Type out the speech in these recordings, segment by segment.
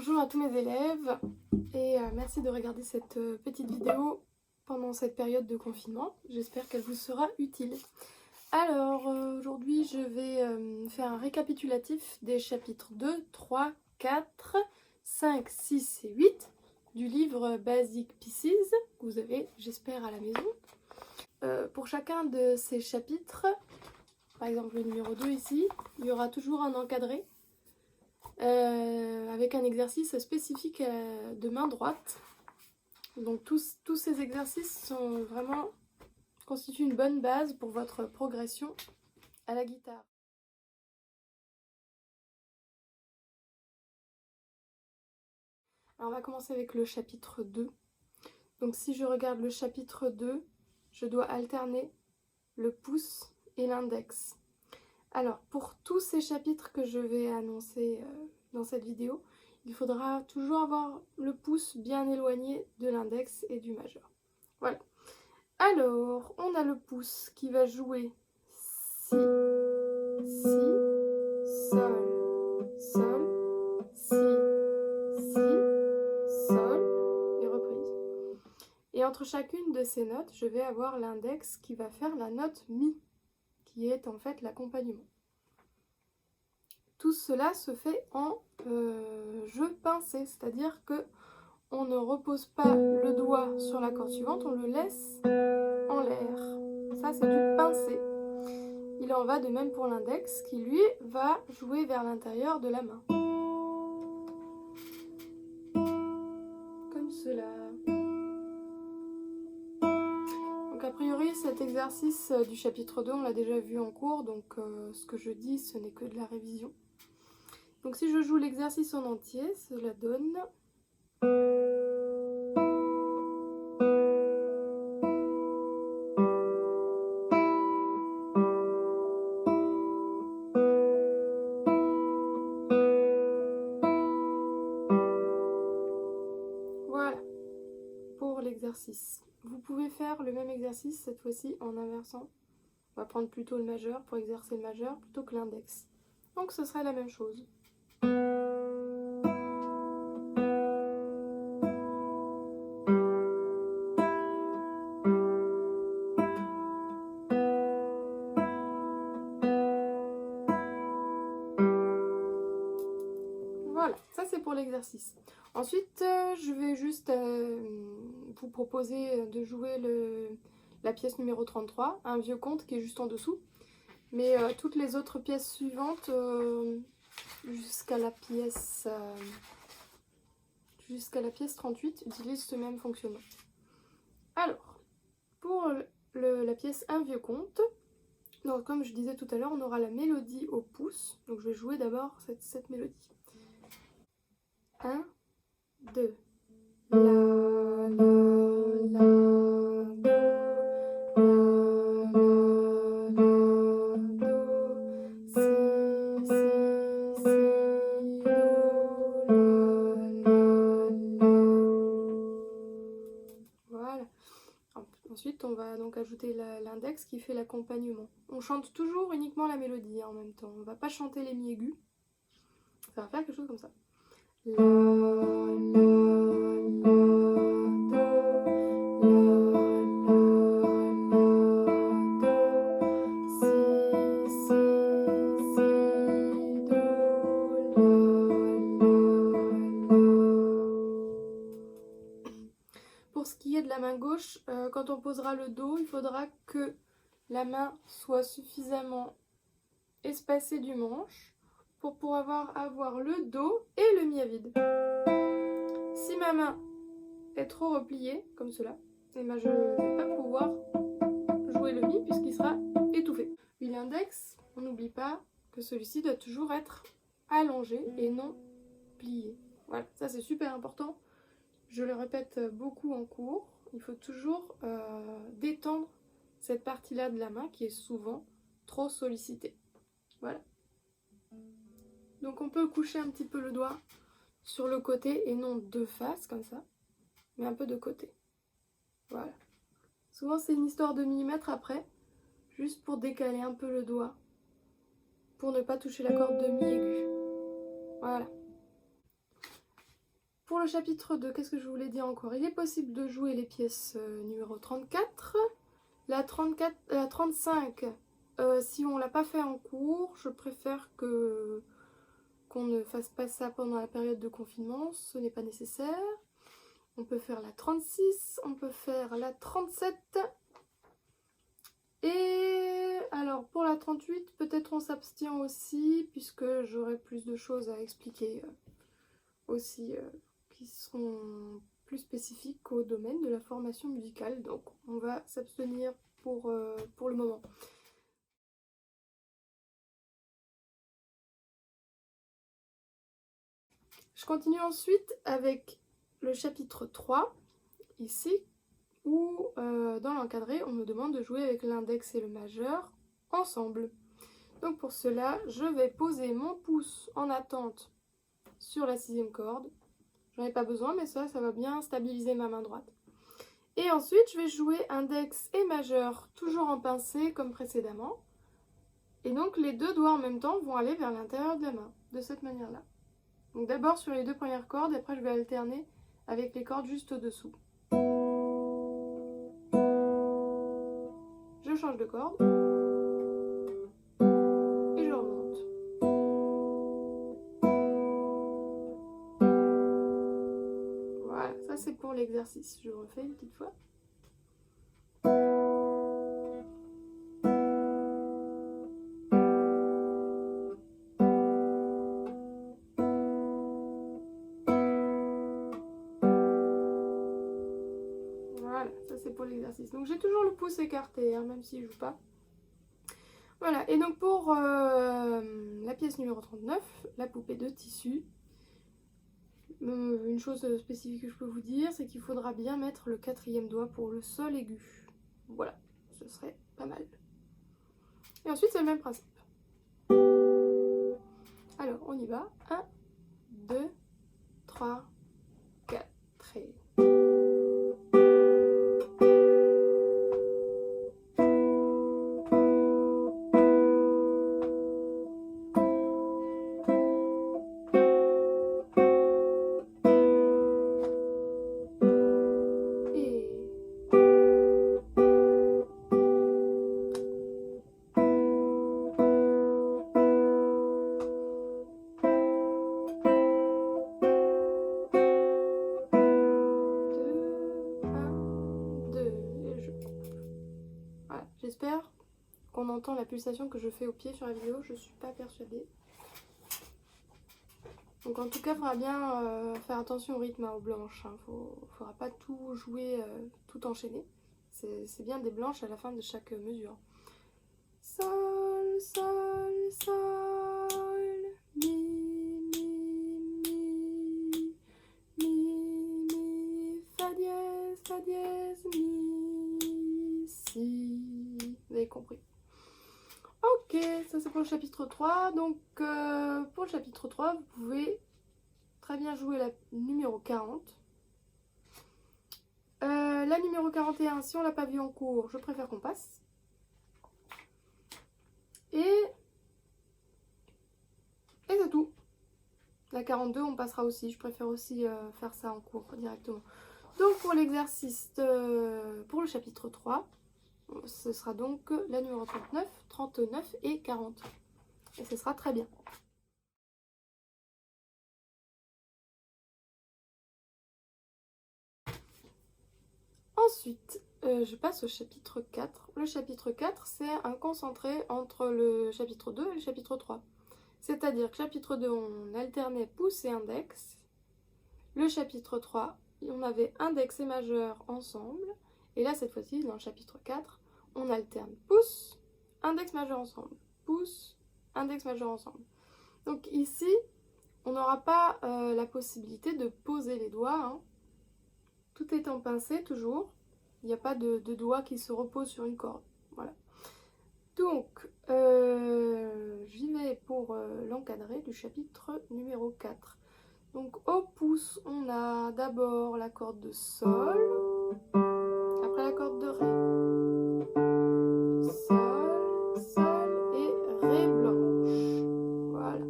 Bonjour à tous mes élèves et merci de regarder cette petite vidéo pendant cette période de confinement. J'espère qu'elle vous sera utile. Alors aujourd'hui je vais faire un récapitulatif des chapitres 2, 3, 4, 5, 6 et 8 du livre Basic Pieces que vous avez j'espère à la maison. Pour chacun de ces chapitres, par exemple le numéro 2 ici, il y aura toujours un encadré. Avec un exercice spécifique de main droite. Donc tous ces exercices constituent une bonne base pour votre progression à la guitare. Alors on va commencer avec le chapitre 2. Donc si je regarde le chapitre 2, je dois alterner le pouce et l'index. Alors pour tous ces chapitres que je vais annoncer dans cette vidéo, il faudra toujours avoir le pouce bien éloigné de l'index et du majeur. Voilà. Alors, on a le pouce qui va jouer Si, Si, Sol, Sol, Si, Sol, et reprise. Et entre chacune de ces notes, je vais avoir l'index qui va faire la note Mi, qui est en fait l'accompagnement. Tout cela se fait en jeu pincé, c'est-à-dire que on ne repose pas le doigt sur la corde suivante, on le laisse en l'air. Ça, c'est du pincé. Il en va de même pour l'index qui, lui, va jouer vers l'intérieur de la main. Comme cela. Donc, a priori, cet exercice du chapitre 2, on l'a déjà vu en cours, donc ce que je dis, ce n'est que de la révision. Donc, si je joue l'exercice en entier, cela donne... Voilà, pour l'exercice. Vous pouvez faire le même exercice, cette fois-ci, en inversant. On va prendre plutôt le majeur pour exercer le majeur, plutôt que l'index. Donc, ce sera la même chose. Voilà, ça c'est pour l'exercice. Ensuite, je vais juste vous proposer de jouer la pièce numéro 33, un vieux conte qui est juste en dessous. Mais toutes les autres pièces suivantes, jusqu'à la pièce 38, utilisent ce même fonctionnement. Alors, pour la pièce Un vieux conte, donc comme je disais tout à l'heure, on aura la mélodie au pouce. Donc je vais jouer d'abord cette mélodie. 1, 2. La, la, la, do, do, si, si, si, do, la. Voilà. Ensuite, on va donc ajouter l'index qui fait l'accompagnement. On chante toujours uniquement la mélodie en même temps. On ne va pas chanter les mi aigus. Ça va faire quelque chose comme ça. La, Pour ce qui est de la main gauche, quand on posera le Do, il faudra que la main soit suffisamment espacée du manche pour pouvoir avoir le Do et le Mi à vide. Si ma main est trop repliée, comme cela, et ben je ne vais pas pouvoir jouer le Mi puisqu'il sera étouffé. Puis l'index, on n'oublie pas que celui-ci doit toujours être allongé et non plié. Voilà, ça c'est super important. Je le répète beaucoup en cours, il faut toujours détendre cette partie-là de la main qui est souvent trop sollicitée. Voilà. Donc on peut coucher un petit peu le doigt sur le côté et non de face comme ça, mais un peu de côté. Voilà. Souvent c'est une histoire de millimètres après, juste pour décaler un peu le doigt, pour ne pas toucher la corde de mi aigu. Voilà. le chapitre 2, qu'est-ce que je voulais dire encore? Il est possible de jouer les pièces numéro 34. La 35, si on l'a pas fait en cours, je préfère qu'on ne fasse pas ça pendant la période de confinement, ce n'est pas nécessaire. On peut faire la 36, on peut faire la 37. Et alors pour la 38, peut-être on s'abstient aussi, puisque j'aurai plus de choses à expliquer aussi qui seront plus spécifiques au domaine de la formation musicale. Donc on va s'abstenir pour le moment. Je continue ensuite avec le chapitre 3, ici, où dans l'encadré, on me demande de jouer avec l'index et le majeur ensemble. Donc pour cela, je vais poser mon pouce en attente sur la 6e corde. J'en ai pas besoin, mais ça va bien stabiliser ma main droite. Et ensuite, je vais jouer index et majeur, toujours en pincé comme précédemment. Et donc les deux doigts en même temps vont aller vers l'intérieur de la main, de cette manière-là. Donc d'abord sur les deux premières cordes, et après je vais alterner avec les cordes juste au-dessous. Je change de corde. Et je remonte. Voilà, ça c'est pour l'exercice. Je refais une petite fois. Voilà, ça c'est pour l'exercice. Donc j'ai toujours le pouce écarté, hein, même si je joue pas. Voilà, et donc pour la pièce numéro 39, la poupée de tissu, une chose spécifique que je peux vous dire, c'est qu'il faudra bien mettre le 4e doigt pour le sol aigu. Voilà, ce serait pas mal. Et ensuite c'est le même principe. Alors on y va. 1, 2, 3, 4 et... J'espère qu'on entend la pulsation que je fais au pied sur la vidéo, je suis pas persuadée. Donc en tout cas, il faudra bien faire attention au rythme, aux blanches. Il ne faudra pas tout jouer, tout enchaîner. C'est bien des blanches à la fin de chaque mesure. Sol, sol, sol, mi, mi, mi, mi, fa dièse, mi, si. Vous avez compris. Ok, ça c'est pour le chapitre 3. Donc pour le chapitre 3, vous pouvez très bien jouer la numéro 40. La numéro 41, si on l'a pas vue en cours, je préfère qu'on passe. Et c'est tout. La 42, on passera aussi. Je préfère aussi faire ça en cours directement. Donc pour l'exercice, pour le chapitre 3, ce sera donc la numéro 39, 39 et 40. Et ce sera très bien. Ensuite, je passe au chapitre 4. Le chapitre 4, c'est un concentré entre le chapitre 2 et le chapitre 3. C'est-à-dire que chapitre 2, on alternait pouce et index. Le chapitre 3, on avait index et majeur ensemble. Et là, cette fois-ci, dans le chapitre 4, on alterne pouce, index, majeur ensemble. Pouce, index, majeur ensemble. Donc ici, on n'aura pas la possibilité de poser les doigts. Hein. Tout est en pincé, toujours. Il n'y a pas de doigt qui se repose sur une corde. Voilà. Donc, j'y vais pour l'encadré du chapitre numéro 4. Donc, au pouce, on a d'abord la corde de sol, après la corde de ré. Sol, sol et ré blanche. Voilà.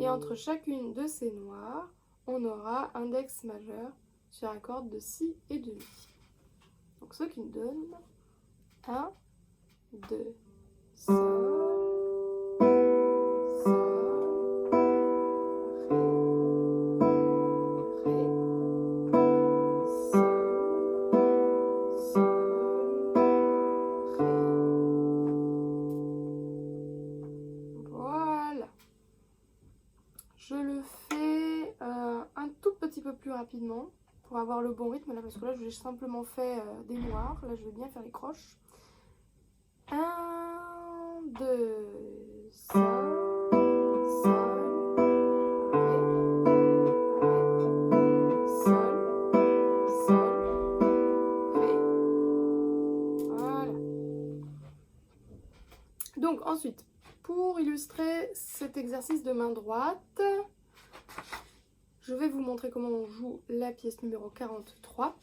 Et entre chacune de ces noirs, on on aura index majeur sur un accord de si et de mi. Donc ce qui nous donne 1, 2, sol, sol, ré, ré, sol, ré. Voilà. Je le fais un tout petit peu plus rapidement pour avoir le bon rythme là, parce que là j'ai simplement fait des noirs. Là je vais bien faire les croches. 1, 2, sol, sol, ré, ré, sol, sol, ré. Voilà. Donc ensuite, pour illustrer cet exercice de main droite, je vais vous montrer comment on joue la pièce numéro 43.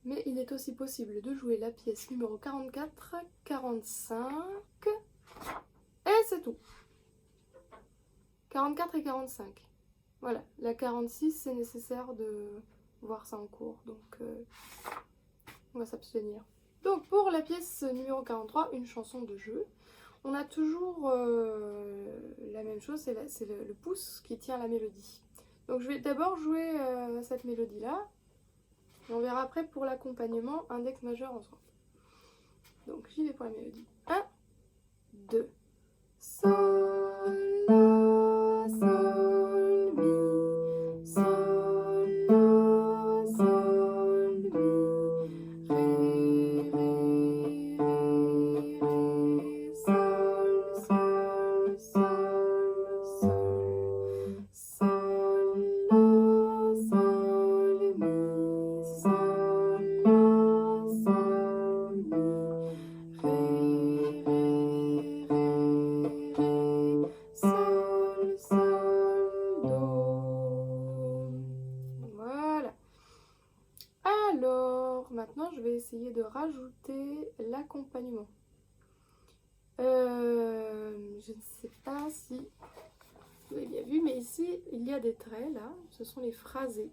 Mais il est aussi possible de jouer la pièce numéro 44, 45, et c'est tout. 44 et 45. Voilà, la 46, c'est nécessaire de voir ça en cours, donc on va s'abstenir. Donc pour la pièce numéro 43, une chanson de jeu, on a toujours la même chose, c'est le pouce qui tient la mélodie. Donc je vais d'abord jouer cette mélodie-là. Et on verra après pour l'accompagnement index majeur ensemble. Donc j'y vais pour la mélodie. 1, 2, sol, la, sol, mi, sol, la, sol, mi, ré, ré, ré, ré, sol, sol, sol, sol, sol, la, sol, mi, sol, la, sol, mi, ré, ré, ré, ré, sol, sol, do. Voilà. Alors, maintenant, je vais essayer de rajouter l'accompagnement. Je ne sais pas si vous avez bien vu, mais ici, il y a des traits, là. Ce sont les phrasés.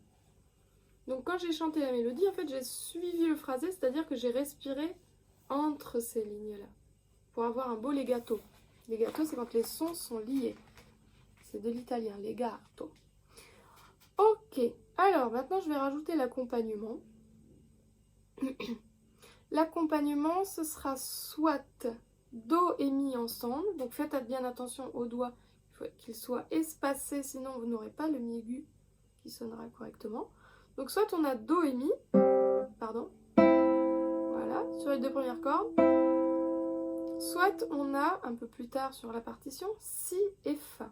Donc quand j'ai chanté la mélodie, en fait, j'ai suivi le phrasé, c'est-à-dire que j'ai respiré entre ces lignes-là, pour avoir un beau legato. Legato, c'est quand les sons sont liés. C'est de l'italien, legato. Ok, alors maintenant, je vais rajouter l'accompagnement. L'accompagnement, ce sera soit do et mi ensemble, donc faites bien attention aux doigts, il faut qu'ils soient espacés, sinon vous n'aurez pas le mi aigu qui sonnera correctement. Donc soit on a do et mi, pardon, voilà, sur les deux premières cordes, soit on a, un peu plus tard sur la partition, si et fa.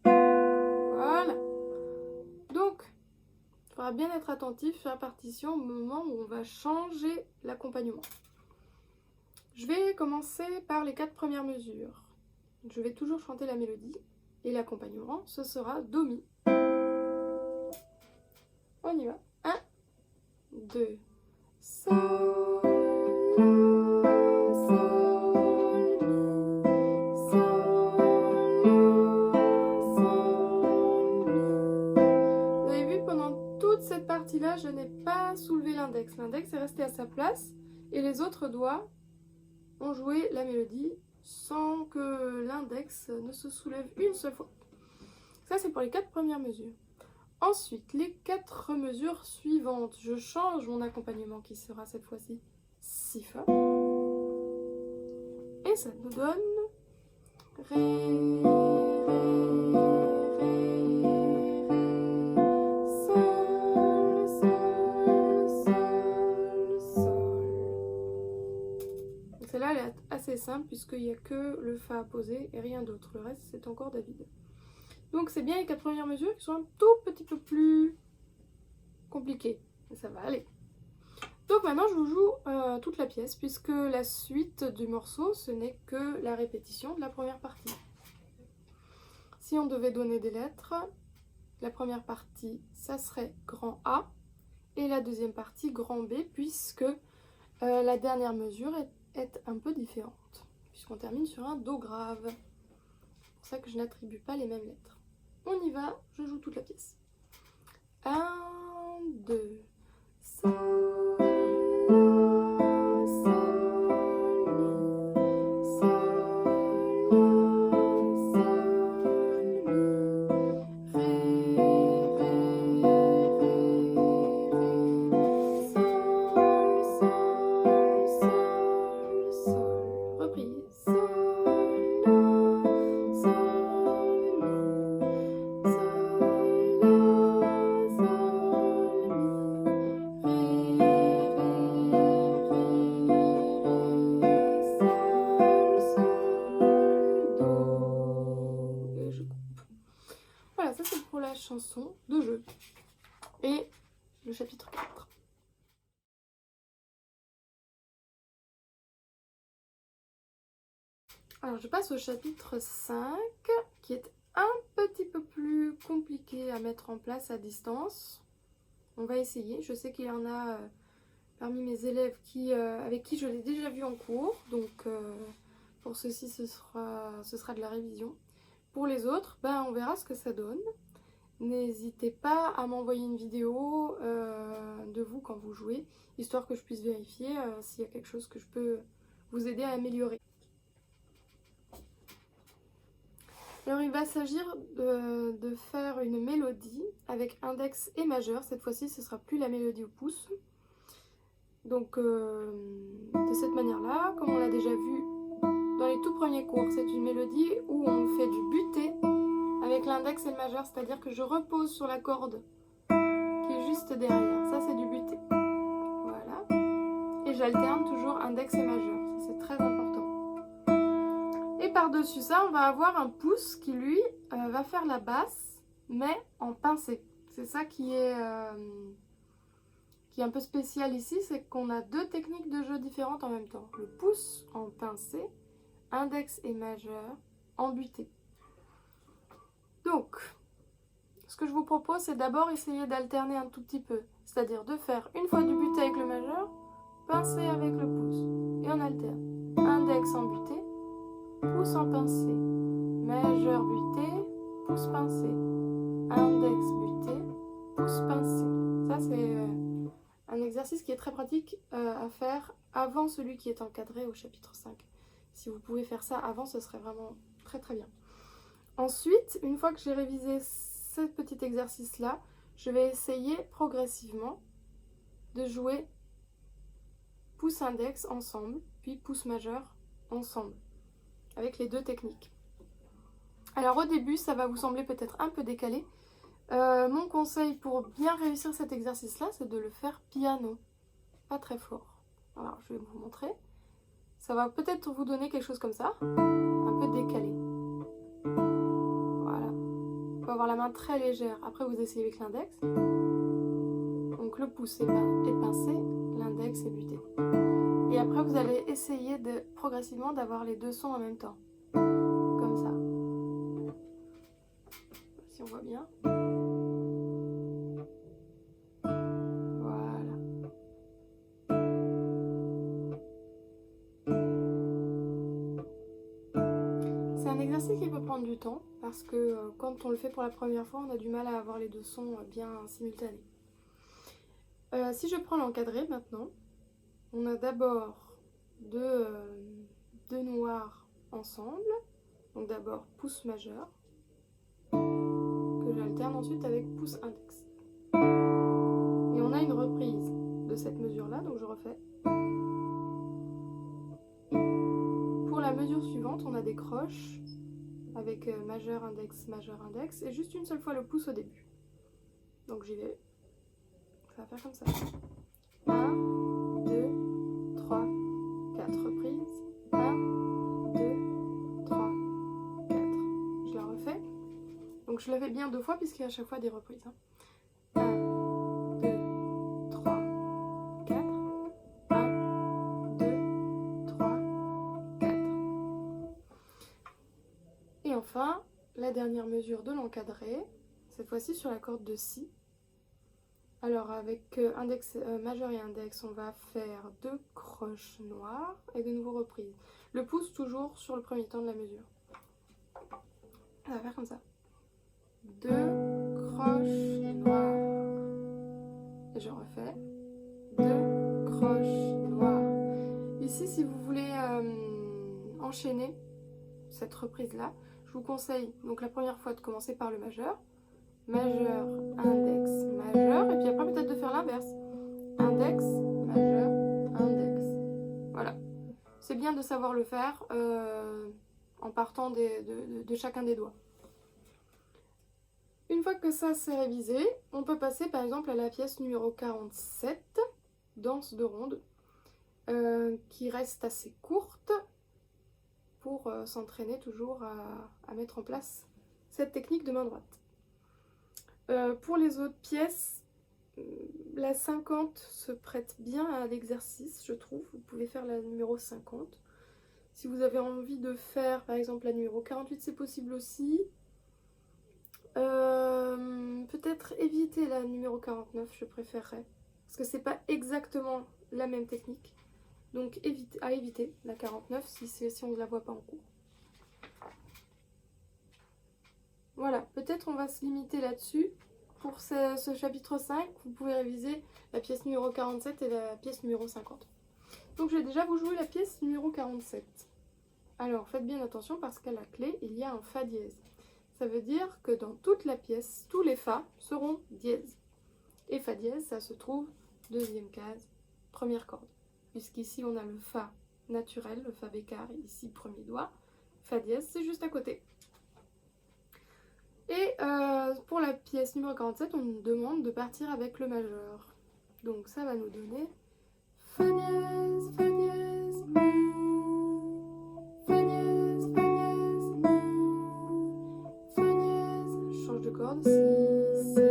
Voilà. Donc, il faudra bien être attentif sur la partition au moment où on va changer l'accompagnement. Je vais commencer par les 4 premières mesures. Je vais toujours chanter la mélodie et l'accompagnement, ce sera do mi. On y va. 1, 2, sol, la, sol, mi, sol, la, sol, mi. Vous avez vu, pendant toute cette partie-là, je n'ai pas soulevé l'index. L'index est resté à sa place et les autres doigts ont joué la mélodie sans que l'index ne se soulève une seule fois. Ça, c'est pour les 4 premières mesures. Ensuite, les 4 mesures suivantes, je change mon accompagnement qui sera cette fois-ci si fa. Et ça nous donne ré, ré, ré, ré, sol, sol, sol, sol. Celle-là, elle est assez simple puisqu'il n'y a que le fa à poser et rien d'autre. Le reste, c'est encore David. Donc c'est bien les 4 premières mesures qui sont un tout petit peu plus compliquées. Mais ça va aller. Donc maintenant je vous joue toute la pièce puisque la suite du morceau ce n'est que la répétition de la première partie. Si on devait donner des lettres, la première partie ça serait grand A et la deuxième partie grand B puisque la dernière mesure est un peu différente puisqu'on termine sur un do grave. ça que je n'attribue pas les mêmes lettres. On y va, je joue toute la pièce. 1, 2, sol, la, sol, mi, sol, la, sol, mi, ré, ré, ré, sol, sol, sol, reprise, sol, la, sol, voilà, ça c'est pour la chanson de jeu et le chapitre 4. Alors je passe au chapitre 5 qui est un petit peu plus compliqué à mettre en place à distance. On va essayer, je sais qu'il y en a parmi mes élèves avec qui je l'ai déjà vu en cours, donc pour ceux-ci ce sera de la révision. Pour les autres, ben, on verra ce que ça donne. N'hésitez pas à m'envoyer une vidéo de vous quand vous jouez, histoire que je puisse vérifier s'il y a quelque chose que je peux vous aider à améliorer. Alors il va s'agir de faire une mélodie avec index et majeur. Cette fois-ci ce sera plus la mélodie au pouce. Donc de cette manière-là, comme on l'a déjà vu dans les tout premiers cours, c'est une mélodie où on fait du buté avec l'index et le majeur, c'est-à-dire que je repose sur la corde qui est juste derrière. Ça c'est du buté. Voilà. Et j'alterne toujours index et majeur. Ça c'est très important. Et par-dessus ça, on va avoir un pouce qui lui va faire la basse, mais en pincé. C'est ça qui est un peu spécial ici, c'est qu'on a deux techniques de jeu différentes en même temps. Le pouce en pincé, index et majeur en buté. Donc, ce que je vous propose, c'est d'abord essayer d'alterner un tout petit peu. C'est-à-dire de faire une fois du buté avec le majeur, pincé avec le pouce. Et on alterne. Index en buté, pouce en pincé. Majeur buté, pouce pincé. Index buté, pouce pincé. Ça, c'est un exercice qui est très pratique à faire avant celui qui est encadré au chapitre 5. Si vous pouvez faire ça avant, ce serait vraiment très très bien. Ensuite, une fois que j'ai révisé ce petit exercice-là, je vais essayer progressivement de jouer pouce index ensemble, puis pouce majeur ensemble, avec les deux techniques. Alors au début, ça va vous sembler peut-être un peu décalé. Mon conseil pour bien réussir cet exercice-là, c'est de le faire piano, pas très fort. Alors je vais vous montrer. Ça va peut-être vous donner quelque chose comme ça, un peu décalé. Voilà. Il faut avoir la main très légère. Après vous essayez avec l'index. Donc le pouce est pincé, l'index est buté. Et après vous allez essayer progressivement d'avoir les deux sons en même temps. Comme ça. Si on voit bien. Voilà. C'est un exercice qui peut prendre du temps parce que quand on le fait pour la première fois, on a du mal à avoir les deux sons bien simultanés. Si je prends l'encadré maintenant, on a d'abord deux noirs ensemble. Donc d'abord pouce majeur, que j'alterne ensuite avec pouce index. Et on a une reprise de cette mesure-là, donc je refais. Pour la mesure suivante, on a des croches avec majeur, index, et juste une seule fois le pouce au début. Donc j'y vais. Ça va faire comme ça. 1, 2, 3, 4 reprises. 1, 2, 3, 4. Je la refais. Donc je la fais bien deux fois puisqu'il y a à chaque fois des reprises. 1, 2, 3, 4. 1, 2, 3, 4. Et enfin, la dernière mesure de l'encadré, cette fois-ci sur la corde de Si. Alors avec majeur et index, on va faire deux croches noires et de nouveau reprises. Le pouce toujours sur le premier temps de la mesure. Ça va faire comme ça. 2 croches noires. Et je refais. 2 croches noires. Ici, si vous voulez enchaîner cette reprise-là, je vous conseille donc la première fois de commencer par le majeur. Majeur, index, majeur. Et puis après, peut-être de faire l'inverse. Index, majeur, index. Voilà. C'est bien de savoir le faire en partant de chacun des doigts. Une fois que ça c'est révisé, on peut passer par exemple à la pièce numéro 47, danse de ronde, qui reste assez courte pour s'entraîner toujours à mettre en place cette technique de main droite. Pour les autres pièces, la 50 se prête bien à l'exercice, je trouve. Vous pouvez faire la numéro 50. Si vous avez envie de faire par exemple la numéro 48, c'est possible aussi. Peut-être éviter la numéro 49, je préférerais. Parce que c'est pas exactement la même technique. Donc à éviter la 49 si on ne la voit pas en cours. Voilà, peut-être on va se limiter là-dessus. Pour ce chapitre 5, vous pouvez réviser la pièce numéro 47 et la pièce numéro 50. Donc je vais déjà vous jouer la pièce numéro 47. Alors faites bien attention parce qu'à la clé, il y a un Fa dièse. Ça veut dire que dans toute la pièce, tous les Fa seront dièses. Et Fa dièse, ça se trouve deuxième case, première corde. Puisqu'ici, on a le Fa naturel, le Fa bécard, et ici, premier doigt. Fa dièse, c'est juste à côté. Et pour la pièce numéro 47, on nous demande de partir avec le majeur. Donc ça va nous donner Fa dièse, Fa dièse, Mi. Fa dièse, Fa dièse, Mi. Fa dièse, je change de corde, Si, Si,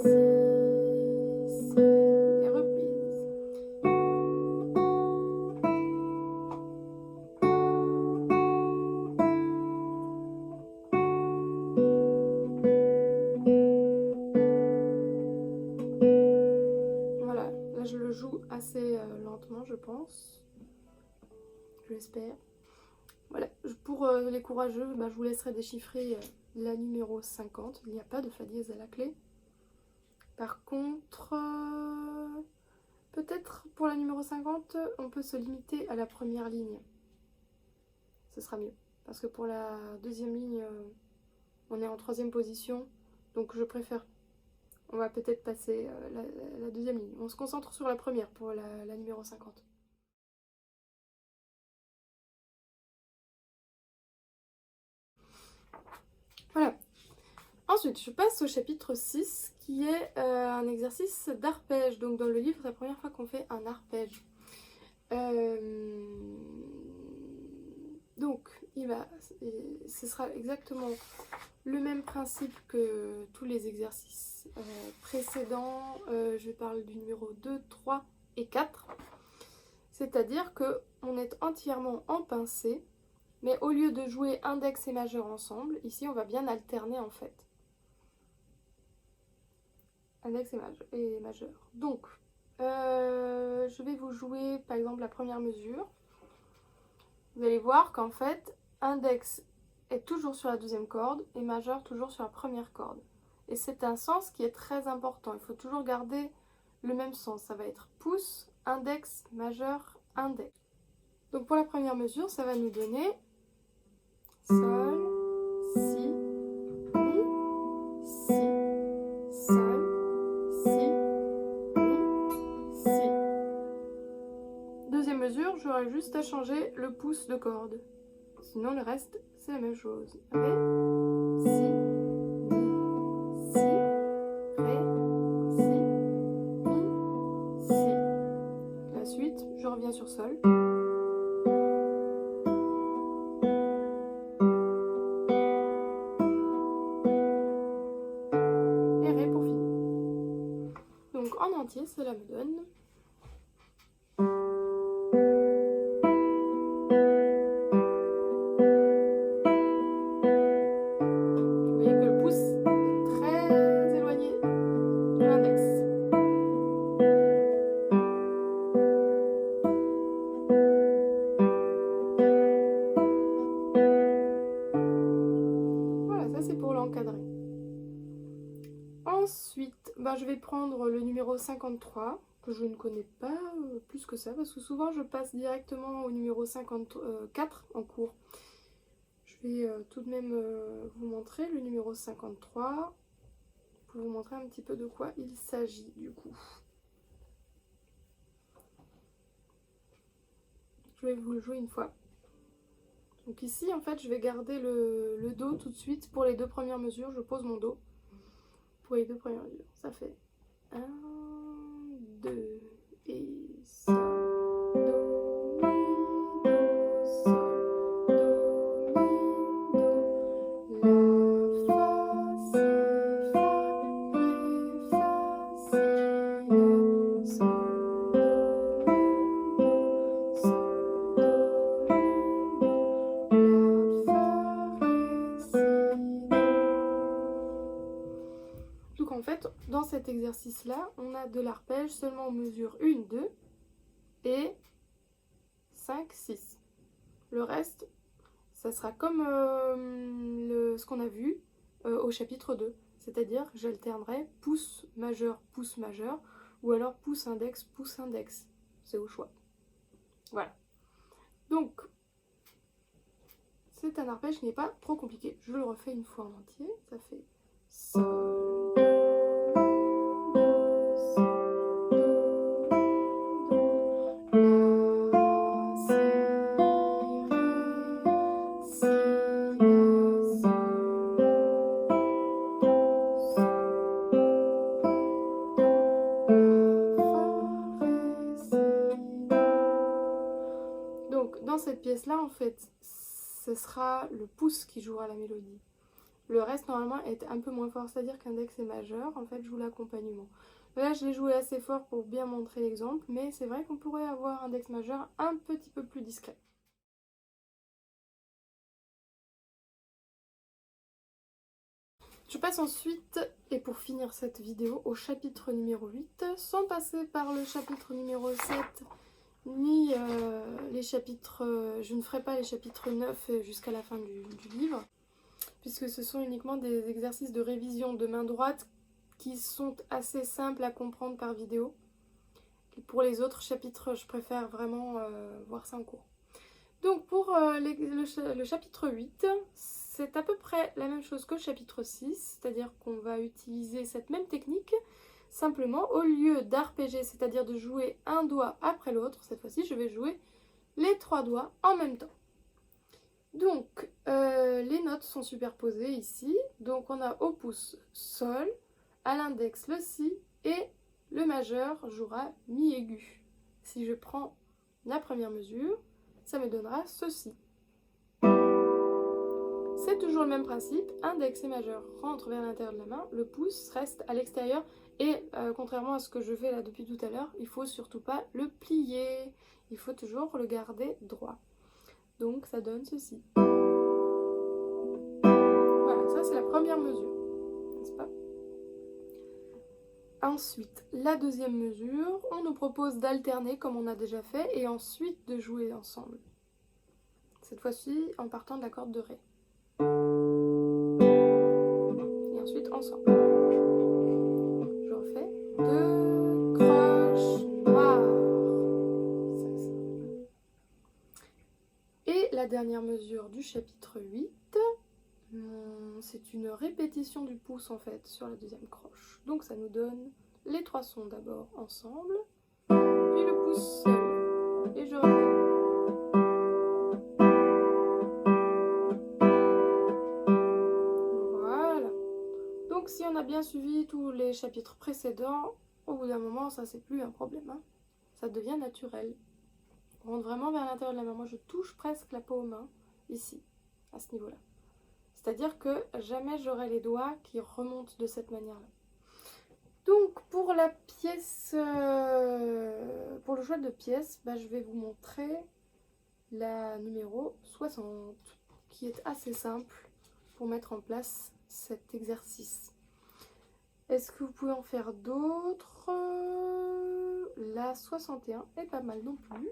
Si, et reprise. Voilà, là je le joue assez lentement, je pense. Je l'espère. Voilà, pour les courageux, je vous laisserai déchiffrer la numéro 50. Il n'y a pas de Fa dièse à la clé. Par contre, peut-être pour la numéro 50, on peut se limiter à la première ligne. Ce sera mieux. Parce que pour la deuxième ligne, on est en troisième position. Donc je préfère. On va peut-être passer la deuxième ligne. On se concentre sur la première pour la numéro 50. Voilà. Ensuite, je passe au chapitre 6 qui est un exercice d'arpège. Donc dans le livre, c'est la première fois qu'on fait un arpège. Donc, ce sera exactement le même principe que tous les exercices précédents. Je parle du numéro 2, 3 et 4. C'est-à-dire qu'on est entièrement en pincée, mais au lieu de jouer index et majeur ensemble, ici on va bien alterner en fait. Index et majeur. Donc, je vais vous jouer par exemple la première mesure. Vous allez voir qu'en fait, index est toujours sur la deuxième corde et majeur toujours sur la première corde. Et c'est un sens qui est très important. Il faut toujours garder le même sens. Ça va être pouce, index, majeur, index. Donc pour la première mesure, ça va nous donner sol, si, mi, si, sol, si, mi, si. Deuxième mesure, j'aurai juste à changer le pouce de corde. Sinon le reste, c'est la même chose. Ré, si, mi, si, ré, si, mi, si. La suite, je reviens sur sol. Et ré pour finir. Donc en entier, cela me donne... c'est pour l'encadrer. Ensuite, je vais prendre le numéro 53, que je ne connais pas plus que ça, parce que souvent je passe directement au numéro 54 en cours. Je vais tout de même vous montrer le numéro 53, pour vous montrer un petit peu de quoi il s'agit du coup. Je vais vous le jouer une fois. Donc ici, en fait, je vais garder le Do tout de suite. Pour les deux premières mesures, je pose mon Do. Pour les deux premières mesures, ça fait 1, 2 et Sol, Do, Mi, Do, Sol, Do, Mi, Do, La, Fa, Si, Fa, Ré, Fa, Si, La, Sol, Do, Mi, Do, Sol, Do, Donc en fait, dans cet exercice-là, on a de l'arpège seulement aux mesures 1, 2 et 5, 6. Le reste, ça sera comme ce qu'on a vu au chapitre 2. C'est-à-dire, j'alternerai pouce majeur, ou alors pouce index. C'est au choix. Voilà. Donc, c'est un arpège qui n'est pas trop compliqué. Je le refais une fois en entier. Ça fait Sol, Donc dans cette pièce-là, en fait, ce sera le pouce qui jouera la mélodie. Le reste, normalement, est un peu moins fort, c'est-à-dire qu'index et majeur, en fait, joue l'accompagnement. Là, je l'ai joué assez fort pour bien montrer l'exemple, mais c'est vrai qu'on pourrait avoir index majeur un petit peu plus discret. Je passe ensuite, et pour finir cette vidéo, au chapitre numéro 8, sans passer par le chapitre numéro 7, ni les chapitres... je ne ferai pas les chapitres 9 jusqu'à la fin du livre, puisque ce sont uniquement des exercices de révision de main droite qui sont assez simples à comprendre par vidéo. Et pour les autres chapitres, je préfère vraiment voir ça en cours. Donc pour le chapitre 8, c'est à peu près la même chose que le chapitre 6, c'est-à-dire qu'on va utiliser cette même technique, simplement au lieu d'arpéger, c'est-à-dire de jouer un doigt après l'autre, cette fois-ci je vais jouer les 3 doigts en même temps. Donc les notes sont superposées ici, donc on a au pouce Sol, à l'index le Si et le majeur jouera Mi aigu. Si je prends la première mesure, ça me donnera ceci. C'est toujours le même principe, index et majeur rentrent vers l'intérieur de la main, le pouce reste à l'extérieur et contrairement à ce que je fais là depuis tout à l'heure, il ne faut surtout pas le plier, il faut toujours le garder droit. Donc ça donne ceci. Voilà, ça c'est la première mesure, n'est-ce pas? Ensuite, la deuxième mesure, on nous propose d'alterner comme on a déjà fait et ensuite de jouer ensemble. Cette fois-ci en partant de la corde de Ré. Et ensuite ensemble. Je refais. 2 croches noires. Et la dernière mesure du chapitre 8, c'est une répétition du pouce en fait sur la deuxième croche. Donc ça nous donne les 3 sons d'abord ensemble, puis le pouce seul. Et je refais. Voilà. Donc si on a bien suivi tous les chapitres précédents, au bout d'un moment ça c'est plus un problème. Hein. Ça devient naturel. On rentre vraiment vers l'intérieur de la main. Moi je touche presque la paume main ici, à ce niveau-là. C'est-à-dire que jamais j'aurai les doigts qui remontent de cette manière-là. Donc pour la pièce, pour le choix de pièce, je vais vous montrer la numéro 60, qui est assez simple pour mettre en place cet exercice. Est-ce que vous pouvez en faire d'autres? La 61 est pas mal non plus.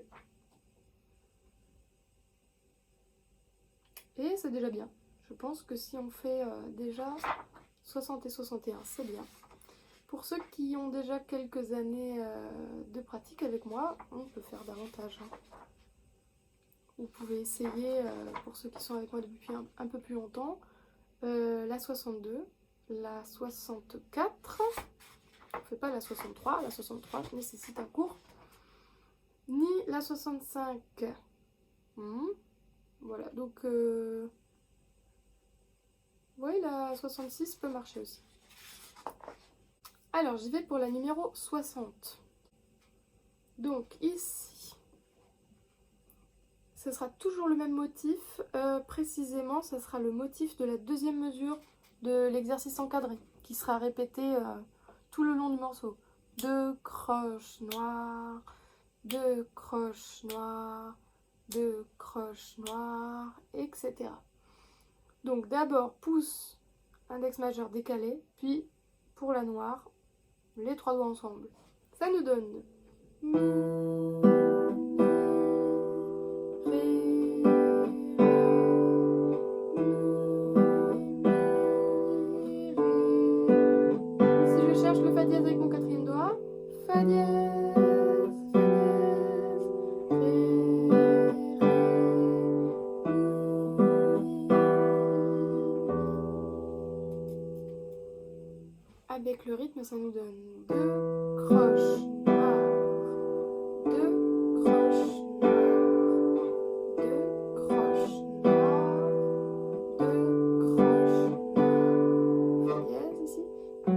Et c'est déjà bien. Je pense que si on fait déjà 60 et 61, c'est bien. Pour ceux qui ont déjà quelques années de pratique avec moi, on peut faire davantage. Hein. Vous pouvez essayer, pour ceux qui sont avec moi depuis un peu plus longtemps, la 62, la 64, on ne fait pas la 63 nécessite un cours, ni la 65. Voilà, donc oui, la 66 peut marcher aussi. Alors, j'y vais pour la numéro 60. Donc ici, ce sera toujours le même motif. Précisément, ce sera le motif de la deuxième mesure de l'exercice encadré, qui sera répété tout le long du morceau. 2 croches noires, 2 croches noires, 2 croches noires, etc. Donc d'abord pouce, index majeur décalé, puis pour la noire, les trois doigts ensemble. Ça nous donne mi, ré, ré. Si je cherche le fa dièse avec mon quatrième doigt, fa dièse, avec le rythme, ça nous donne 2 croches noires, 2 croches noires, 2 croches noires, 2 croches noires, fa dièse ici, 2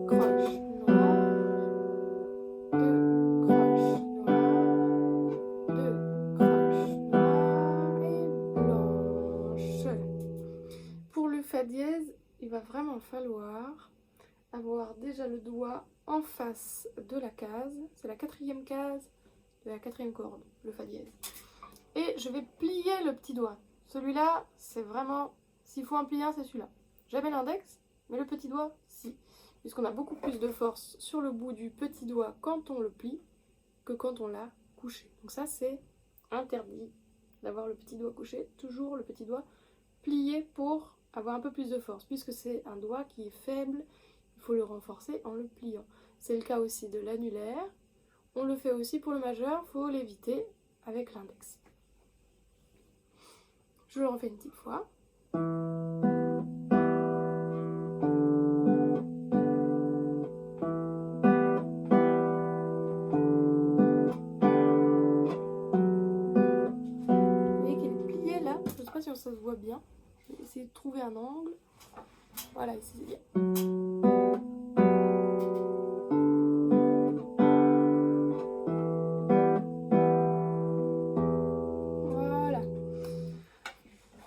croches noires, 2 croches noires, 2 croches noires et blanches. Pour le fa dièse, il va vraiment falloir avoir déjà le doigt en face de la case. C'est la quatrième case de la quatrième corde, le fa dièse. Et je vais plier le petit doigt. Celui-là, c'est vraiment, s'il faut en plier un, c'est celui-là. Jamais l'index, mais le petit doigt, si. Puisqu'on a beaucoup plus de force sur le bout du petit doigt quand on le plie que quand on l'a couché. Donc ça, c'est interdit d'avoir le petit doigt couché. Toujours le petit doigt plié pour avoir un peu plus de force. Puisque c'est un doigt qui est faible, il faut le renforcer en le pliant. C'est le cas aussi de l'annulaire. On le fait aussi pour le majeur, il faut l'éviter avec l'index. Je le refais une petite fois. Vous voyez qu'il est plié là, je ne sais pas si ça se voit bien. Je vais essayer de trouver un angle. Voilà, ici c'est bien.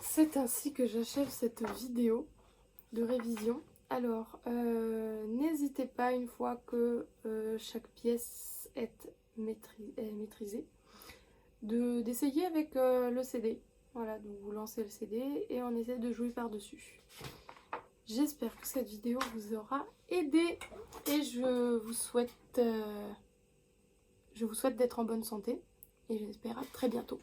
C'est ainsi que j'achève cette vidéo de révision. Alors, n'hésitez pas, une fois que chaque pièce est maîtrisée, d'essayer avec le CD. Voilà, donc vous lancez le CD et on essaie de jouer par-dessus. J'espère que cette vidéo vous aura aidé et je vous souhaite d'être en bonne santé et j'espère à très bientôt.